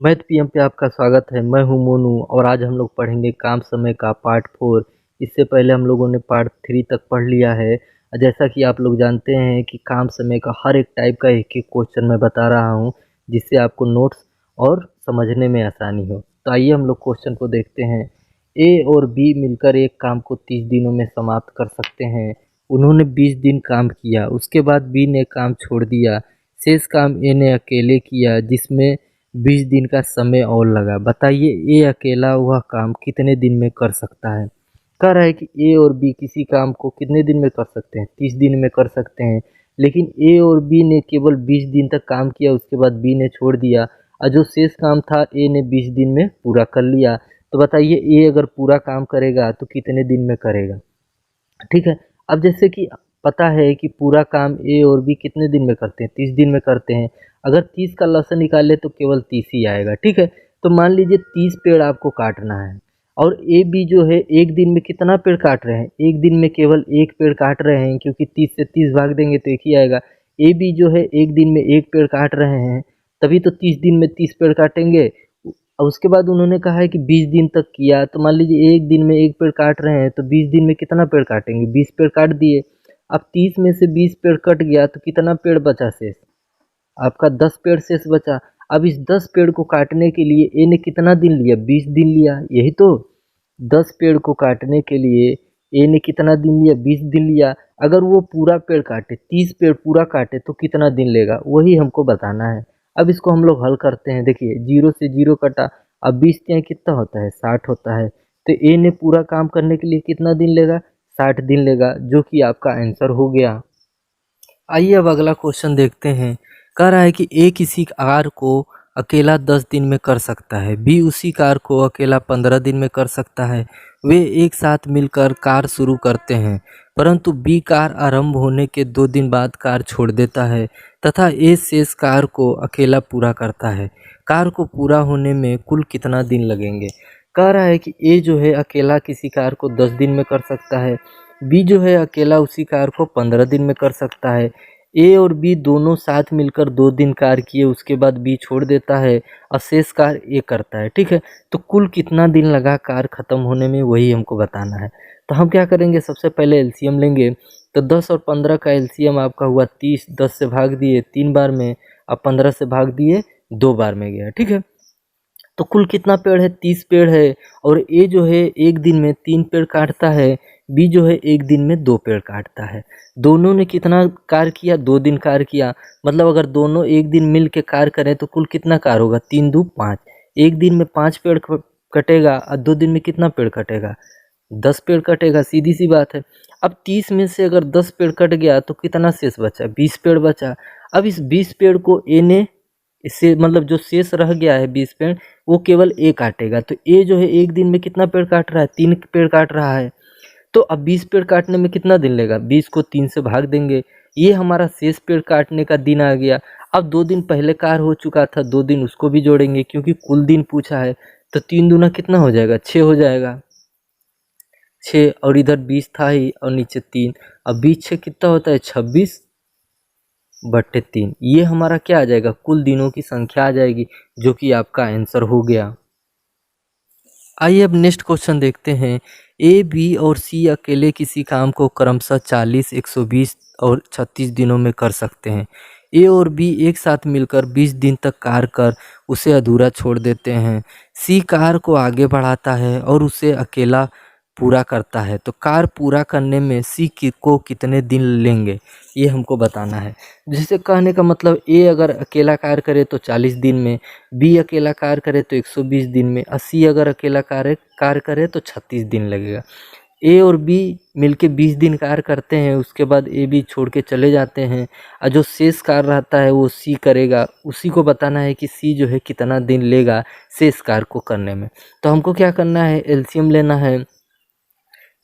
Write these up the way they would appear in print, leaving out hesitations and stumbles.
Math PM पे आपका स्वागत है। मैं हूं मोनू और आज हम लोग पढ़ेंगे काम समय का पार्ट 4। इससे पहले हम लोगों ने पार्ट 3 तक पढ़ लिया है। जैसा कि आप लोग जानते हैं कि काम समय का हर एक टाइप का एक एक क्वेश्चन मैं बता रहा हूं, जिससे आपको नोट्स और समझने में आसानी हो। तो आइए हम लोग क्वेश्चन को देखते हैं। ए और बी मिलकर एक काम को 30 दिनों में समाप्त कर सकते हैं। उन्होंने 20 दिन काम किया, उसके बाद बी ने काम छोड़ दिया। शेष काम ए ने अकेले किया, जिसमें 20 दिन का समय और लगा। बताइए ए अकेला वह काम कितने दिन में कर सकता है। कह रहा है कि ए और बी किसी काम को कितने दिन में कर सकते हैं, 30 दिन में कर सकते हैं। लेकिन ए और बी ने केवल 20 दिन तक काम किया, उसके बाद बी ने छोड़ दिया और जो शेष काम था ए ने 20 दिन में पूरा कर लिया। तो बताइए ए अगर पूरा काम करेगा तो कितने दिन में करेगा। ठीक है। अब जैसे कि पता है कि पूरा काम ए और बी कितने दिन में करते हैं, 30 दिन में करते हैं। अगर 30 का लसन निकाले तो केवल 30 ही आएगा। ठीक है। तो मान लीजिए 30 पेड़ आपको काटना है और ए बी जो है एक दिन में कितना पेड़ काट रहे हैं, एक दिन में केवल एक पेड़ काट रहे हैं, क्योंकि 30 से 30 भाग देंगे तो एक ही आएगा। ए बी जो है एक दिन में एक पेड़ काट रहे हैं, तभी तो 30 दिन में 30 पेड़ काटेंगे। और उसके बाद उन्होंने कहा है कि 20 दिन तक किया, तो मान लीजिए एक दिन में एक पेड़ काट रहे हैं तो 20 दिन में कितना पेड़ काटेंगे, 20 पेड़ काट दिए। अब 30 में से 20 पेड़ कट गया तो कितना पेड़ बचा शेष, आपका 10 पेड़ शेष बचा। अब इस 10 पेड़ को काटने के लिए ए ने कितना दिन लिया, 20 दिन लिया। यही तो 10 पेड़ को काटने के लिए ए ने कितना दिन लिया, 20 दिन लिया। अगर वो पूरा पेड़ काटे, 30 पेड़ पूरा काटे तो कितना दिन लेगा, वही हमको बताना है। अब इसको हम लोग हल करते हैं। देखिए 0 से 0 कटा, अब 20 तिहाई कितना होता है, 60 होता है। तो ए ने पूरा काम करने के लिए कितना दिन लेगा, 60 दिन लेगा, जो कि आपका आंसर हो गया। आइए अब अगला क्वेश्चन देखते हैं। कह रहा है कि ए किसी कार को अकेला 10 दिन में कर सकता है, बी उसी कार को अकेला 15 दिन में कर सकता है। वे एक साथ मिलकर कार शुरू करते हैं, परंतु बी कार आरंभ होने के 2 दिन बाद कार छोड़ देता है तथा ए शेष कार को अकेला पूरा करता है। कार को पूरा होने में कुल कितना दिन लगेंगे। कह रहा है कि ए जो है अकेला किसी कार को 10 दिन में कर सकता है, बी जो है अकेला उसी कार को 15 दिन में कर सकता है। ए और बी दोनों साथ मिलकर 2 दिन कार किए, उसके बाद बी छोड़ देता है और शेष कार ए करता है। ठीक है। तो कुल कितना दिन लगा कार खत्म होने में, वही हमको बताना है। तो हम क्या करेंगे, सबसे पहले एलसीएम लेंगे। तो 10 और 15 का एलसीएम आपका हुआ 30। 10 से भाग दिए 3 बार में, अब 15 से भाग दिए 2 बार में गया। ठीक है। तो कुल कितना पेड़ है, 30 पेड़ है। और ए जो है एक दिन में 3 पेड़ काटता है, बी जो है एक दिन में 2 पेड़ काटता है। दोनों ने कितना कार्य किया, 2 दिन कार्य किया। मतलब अगर दोनों एक दिन मिल के कार्य करें तो कुल कितना कार्य होगा, 3 दू 5। एक दिन में 5 पेड़ कटेगा और 2 दिन में कितना पेड़ कटेगा, 10 पेड़ कटेगा। सीधी सी बात है। अब 30 में से अगर 10 पेड़ कट गया तो कितना शेष बचा, 20 पेड़ बचा। अब इस 20 पेड़ को ए ने, इससे मतलब जो शेष रह गया है 20 पेड़, वो केवल ए काटेगा। तो ए जो है एक दिन में कितना पेड़ काट रहा है, 3 पेड़ काट रहा है। तो अब 20 पेड़ काटने में कितना दिन लेगा, 20 को 3 से भाग देंगे, ये हमारा शेष पेड़ काटने का दिन आ गया। अब 2 दिन पहले कार हो चुका था, 2 दिन उसको भी जोड़ेंगे क्योंकि कुल दिन पूछा है। तो 3 दूना कितना हो जाएगा, 6 हो जाएगा। 6 और इधर 20 था ही और नीचे 3। अब 20 6 कितना होता है, 26/3। ये हमारा क्या आ जाएगा, कुल दिनों की संख्या आ जाएगी, जो कि आपका आंसर हो गया। आइए अब नेक्स्ट क्वेश्चन देखते हैं। ए बी और सी अकेले किसी काम को क्रमशः 40, 120 और 36 दिनों में कर सकते हैं। ए और बी एक साथ मिलकर 20 दिन तक कार्य कर उसे अधूरा छोड़ देते हैं। सी कार को आगे बढ़ाता है और उसे अकेला पूरा करता है। तो कार पूरा करने में सी को कितने दिन लेंगे, ये हमको बताना है। जैसे कहने का मतलब ए अगर अकेला कार्य करे तो 40 दिन में, बी अकेला कार्य करे तो 120 दिन में, और सी अगर अकेला कार्य करे तो 36 दिन लगेगा। ए और बी मिलके 20 दिन कार्य करते हैं, उसके बाद ए बी छोड़ के चले जाते हैं और जो शेष कार्य रहता है वो सी करेगा। उसी को बताना है कि सी जो है कितना दिन लेगा शेष कार्य को करने में। तो हमको क्या करना है, एलसीएम लेना है।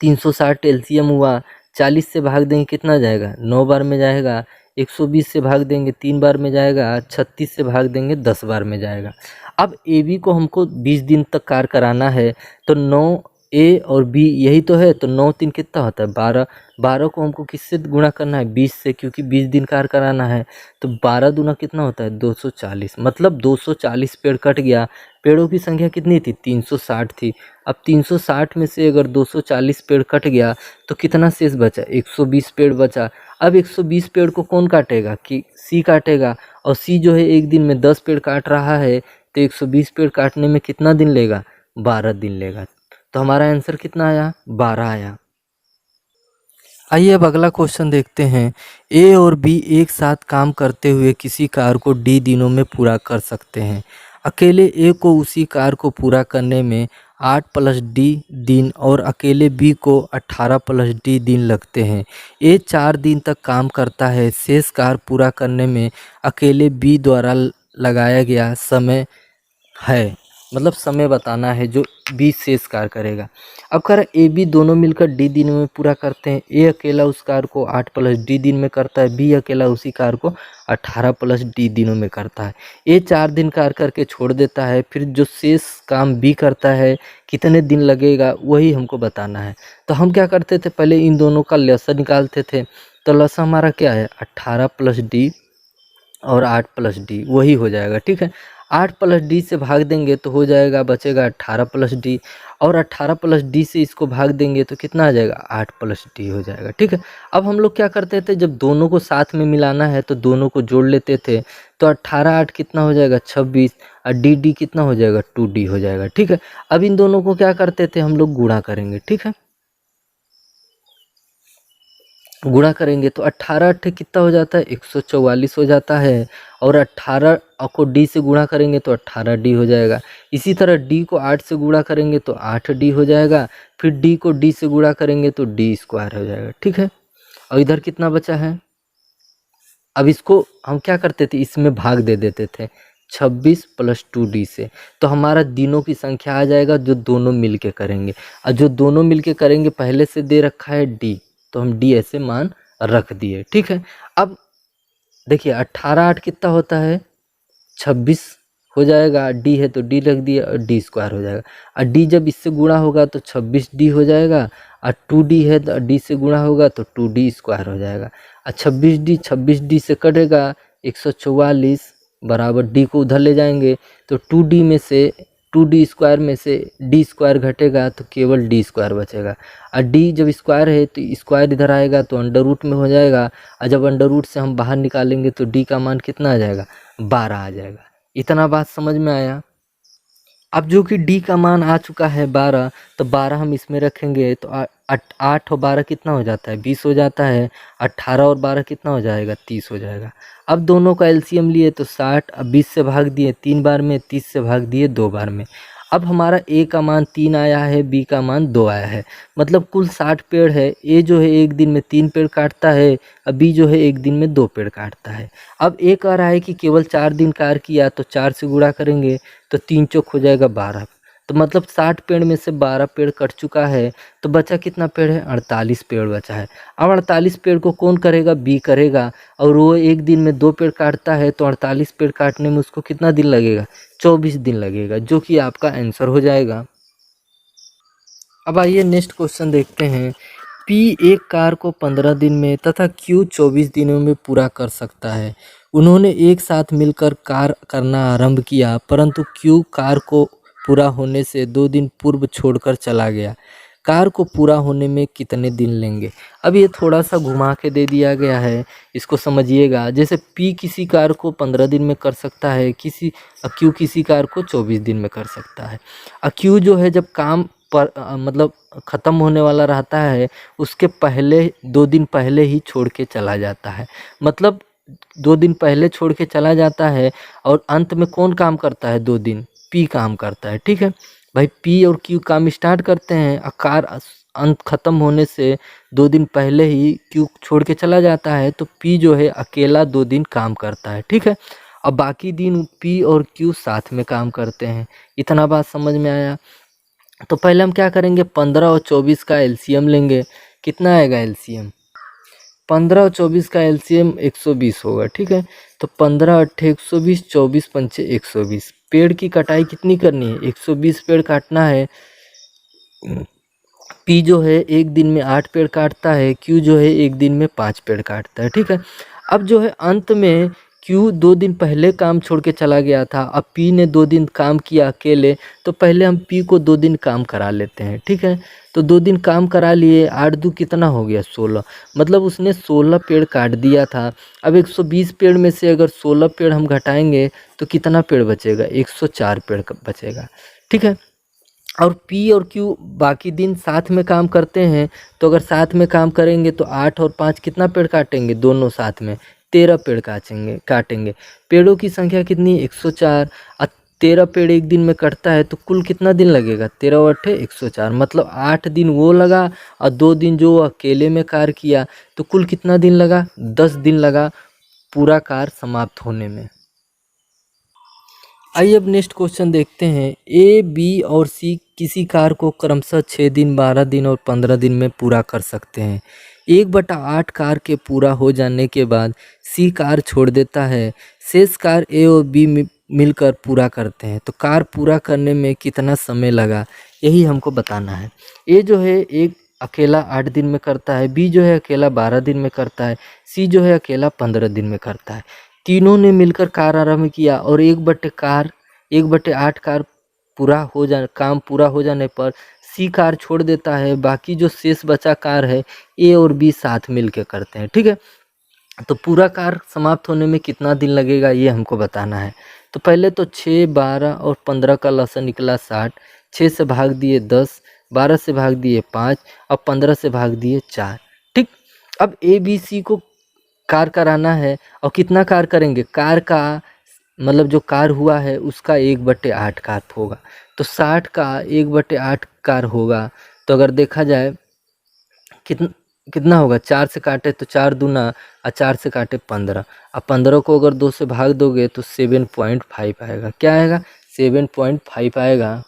360 एलसीएम हुआ, 40 से भाग देंगे कितना जाएगा, 9 बार में जाएगा। 120 से भाग देंगे 3 बार में जाएगा। 36 से भाग देंगे 10 बार में जाएगा। अब ए बी को हमको 20 दिन तक कार्य कराना है, तो 9 ए और बी यही तो है, तो 9 3 कितना होता है 12। 12 को हमको किससे गुणा करना है 20 से, क्योंकि 20 दिन कार्य कराना है। तो 12 दूना कितना होता है 240, मतलब 240 पेड़ कट गया। पेड़ों की संख्या कितनी थी 360 थी। अब 360 में से अगर 240 पेड़ कट गया तो कितना शेष बचा 120 पेड़ बचा। अब 120 पेड़ को कौन काटेगा कि सी काटेगा, और सी जो है एक दिन में 10 पेड़ काट रहा है, तो 120 पेड़ काटने में कितना दिन लेगा 12 दिन लेगा। तो हमारा आंसर कितना आया 12 आया। आइए अब अगला क्वेश्चन देखते हैं। ए और बी एक साथ काम करते हुए किसी कार्य को डी दिनों में पूरा कर सकते हैं। अकेले ए को उसी कार्य को पूरा करने में 8 + डी दिन और अकेले बी को 18 + डी दिन लगते हैं। ए 4 दिन तक काम करता है। शेष कार्य पूरा करने में अकेले बी द्वारा लगाया गया समय है, मतलब समय बताना है जो बी शेष कार्य करेगा। अब कह रहा है ए बी दोनों मिलकर डी दिन में पूरा करते हैं। ए अकेला उस कार्य को 8 + डी दिन में करता है, बी अकेला उसी कार्य को 18 + डी दिनों में करता है। ए 4 दिन कार्य करके छोड़ देता है, फिर जो शेष काम बी करता है कितने दिन लगेगा वही हमको बताना है। तो हम क्या करते थे पहले इन दोनों का लसा निकालते थे। तो लसा हमारा क्या है 18 + डी और 8 + डी वही हो जाएगा, ठीक है। 8 + डी से भाग देंगे तो हो जाएगा बचेगा 18 + डी, और 18 + डी से इसको भाग देंगे तो कितना आ जाएगा 8 + डी हो जाएगा, ठीक है। अब हम लोग क्या करते थे जब दोनों को साथ में मिलाना है तो दोनों को जोड़ लेते थे। तो 18 8 कितना हो जाएगा 26, और डी डी कितना हो जाएगा 2D हो जाएगा, ठीक है। अब इन दोनों को क्या करते थे हम लोग गुणा करेंगे, ठीक है। गुणा करेंगे तो 18 8 कितना हो जाता है 144 हो जाता है, और 18 को डी से गुणा करेंगे तो 18D हो जाएगा। इसी तरह डी को 8 से गुणा करेंगे तो 8D हो जाएगा, फिर डी को डी से गुणा करेंगे तो D² हो जाएगा, ठीक है। और इधर कितना बचा है, अब इसको हम क्या करते थे इसमें भाग दे देते थे 26 + 2D से, तो हमारा दिनों की संख्या आ जाएगा जो दोनों मिलके करेंगे। और जो दोनों मिलके करेंगे पहले से दे रखा है डी, तो हम डी ऐसे मान रख दिए, ठीक है। अब देखिए 18 8 कितना होता है 26 हो जाएगा, डी है तो डी रख दिया और D² हो जाएगा। और डी जब इससे गुणा होगा तो 26D हो जाएगा, और 2D है तो डी से गुणा होगा तो 2D² हो जाएगा। और 26D से कटेगा 144 बराबर डी को उधर ले जाएंगे तो 2D में से 2D² में से D² घटेगा तो केवल D² बचेगा। और डी जब स्क्वायर है तो स्क्वायर इधर आएगा तो अंडर रूट में हो जाएगा, और जब अंडर रूट से हम बाहर निकालेंगे तो डी का मान कितना आ जाएगा 12 आ जाएगा। इतना बात समझ में आया। अब जो कि डी का मान आ चुका है 12, तो 12 हम इसमें रखेंगे तो 8 और 12 कितना हो जाता है 20 हो जाता है। 18 और 12 कितना हो जाएगा 30 हो जाएगा। अब दोनों का एलसीएम लिए तो 60, अब 20 से भाग दिए 3 बार में, 30 से भाग दिए 2 बार में। अब हमारा ए का मान 3 आया है, बी का मान 2 आया है, मतलब कुल 60 पेड़ है। ए जो है एक दिन में 3 पेड़ काटता है, और बी जो है एक दिन में 2 पेड़ काटता है। अब ए कह रहा है कि केवल 4 दिन कार्य किया, तो 4 से गुणा करेंगे तो 3 चौक हो जाएगा 12, तो मतलब 60 पेड़ में से 12 पेड़ कट चुका है, तो बचा कितना पेड़ है 48 पेड़ बचा है। अब 48 पेड़ को कौन करेगा बी करेगा, और वो एक दिन में 2 पेड़ काटता है, तो 48 पेड़ काटने में उसको कितना दिन लगेगा 24 दिन लगेगा, जो कि आपका आंसर हो जाएगा। अब आइए नेक्स्ट क्वेश्चन देखते हैं। पी एक कार को 15 दिन में तथा क्यू 24 दिनों में पूरा कर सकता है। उन्होंने एक साथ मिलकर कार करना आरंभ किया, परंतु क्यू कार को पूरा होने से 2 दिन पूर्व छोड़कर चला गया। कार को पूरा होने में कितने दिन लेंगे। अब ये थोड़ा सा घुमा के दे दिया गया है, इसको समझिएगा। जैसे पी किसी कार को 15 दिन में कर सकता है, क्यू किसी कार को 24 दिन में कर सकता है। क्यू जो है जब काम पर मतलब ख़त्म होने वाला रहता है, उसके पहले 2 दिन पहले ही छोड़ के चला जाता है। मतलब 2 दिन पहले छोड़ के चला जाता है, और अंत में कौन काम करता है 2 दिन पी काम करता है, ठीक है भाई। पी और क्यू काम स्टार्ट करते हैं, कार अंत खत्म होने से 2 दिन पहले ही क्यू छोड़ के चला जाता है, तो पी जो है अकेला 2 दिन काम करता है, ठीक है। अब बाकी दिन पी और क्यू साथ में काम करते हैं। इतना बात समझ में आया। तो पहले हम क्या करेंगे 15 और 24 का एलसीएम लेंगे। कितना आएगा एलसीएम 15 और 24 का एलसीएम 120 होगा, ठीक है। तो 15 8 120, 24 पंचे 120। पेड़ की कटाई कितनी करनी है 120 पेड़ काटना है, पी जो है एक दिन में 8 पेड़ काटता है, क्यू जो है एक दिन में 5 पेड़ काटता है, ठीक है। अब जो है अंत में क्यू 2 दिन पहले काम छोड़ के चला गया था, अब पी ने 2 दिन काम किया अकेले, तो पहले हम पी को 2 दिन काम करा लेते हैं, ठीक है। तो 2 दिन काम करा लिए, 8 दू कितना हो गया 16, मतलब उसने 16 पेड़ काट दिया था। अब 120 पेड़ में से अगर 16 पेड़ हम घटाएंगे तो कितना पेड़ बचेगा, 104 पेड़ बचेगा, ठीक है। और पी और क्यू बाकी दिन साथ में काम करते हैं, तो अगर साथ में काम करेंगे तो 8 और 5 कितना पेड़ काटेंगे, दोनों साथ में 13 पेड़ काटेंगे। पेड़ों की संख्या कितनी, 104। और 13 पेड़ एक दिन में कटता है तो कुल कितना दिन लगेगा, 13 और 8 104, मतलब 8 दिन वो लगा और 2 दिन जो अकेले में कार्य किया, तो कुल कितना दिन लगा, 10 दिन लगा पूरा कार्य समाप्त होने में। आइए अब नेक्स्ट क्वेश्चन देखते हैं। ए, बी और सी किसी कार्य को क्रमशः 6 दिन, 12 दिन और 15 दिन में पूरा कर सकते हैं। 1/8 कार्य के पूरा हो जाने के बाद सी कार्य छोड़ देता है, शेष कार्य ए और बी मिलकर पूरा करते हैं। तो कार्य पूरा करने में कितना समय लगा, यही हमको बताना है। ए जो है एक अकेला 8 दिन में करता है, बी जो है अकेला 12 दिन में करता है, सी जो है अकेला 15 दिन में करता है। तीनों ने मिलकर कार्य आरंभ किया और 1/8 कार्य काम पूरा हो जाने पर सी कार्य छोड़ देता है, बाकी जो शेष बचा कार्य है ए और बी साथ मिल के करते हैं, ठीक है। तो पूरा कार्य समाप्त होने में कितना दिन लगेगा ये हमको बताना है। तो पहले तो 6, 12 और 15 का लसन निकला 60, 6 से भाग दिए 10, 12 से भाग दिए 5 और 15 से भाग दिए 4, ठीक। अब ए बी सी को कार्य कराना है और कितना कार्य करेंगे, कार्य का मतलब जो कार्य हुआ है उसका 1/8 कार्य होगा, तो 60 का 1/8 कार्य होगा। तो अगर देखा जाए कितना होगा, 4 से काटे तो 4 दूना और 4 से काटे 15, अब 15 को अगर 2 से भाग दोगे तो 7.5 आएगा, क्या आएगा 7.5 आएगा।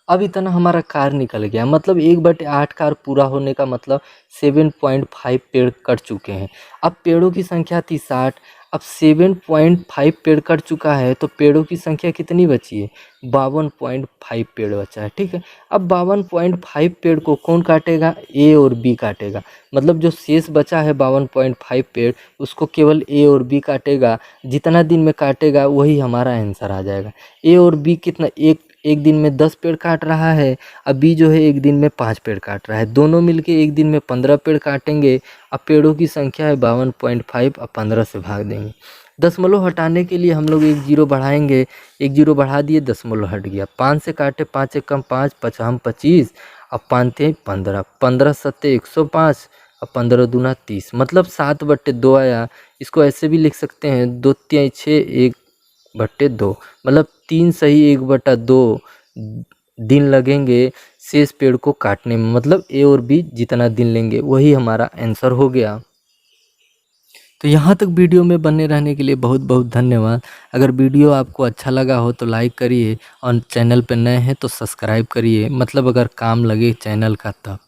अब इतना हमारा कार्य निकल गया, मतलब 1/8 कार्य पूरा होने का मतलब 7.5 पेड़ कट चुके हैं। अब पेड़ों की संख्या थी 60, अब 7.5 पेड़ कट चुका है तो पेड़ों की संख्या कितनी बची है, 52.5 पेड़ बचा है, ठीक है। अब 52.5 पेड़ को कौन काटेगा, ए और बी काटेगा, मतलब जो शेष बचा है 52.5 पेड़ उसको केवल ए और बी काटेगा, जितना दिन में काटेगा वही हमारा आंसर आ जाएगा। ए और बी कितना, एक दिन में 10 पेड़ काट रहा है, अब बी जो है एक दिन में 5 पेड़ काट रहा है, दोनों मिलके एक दिन में 15 पेड़ काटेंगे। अब पेड़ों की संख्या है 52.5, अब 15 से भाग देंगे। दशमलव हटाने के लिए हम लोग एक जीरो बढ़ाएंगे, एक जीरो बढ़ा दिए, दशमलव हट गया। 5 से काटे 5 एकम 5, 5 हम 25, अब 5 15, 15 सत्ते 105, अब 15 दूना 30, मतलब 7/2 आया। इसको ऐसे भी लिख सकते हैं 2 तिहाई 6, 1/2, मतलब 3 सही 1/2 दिन लगेंगे शेष पेड़ को काटने में, मतलब ए और बी जितना दिन लेंगे वही हमारा आंसर हो गया। तो यहाँ तक वीडियो में बने रहने के लिए बहुत बहुत धन्यवाद। अगर वीडियो आपको अच्छा लगा हो तो लाइक करिए और चैनल पर नए हैं तो सब्सक्राइब करिए, मतलब अगर काम लगे चैनल का तब।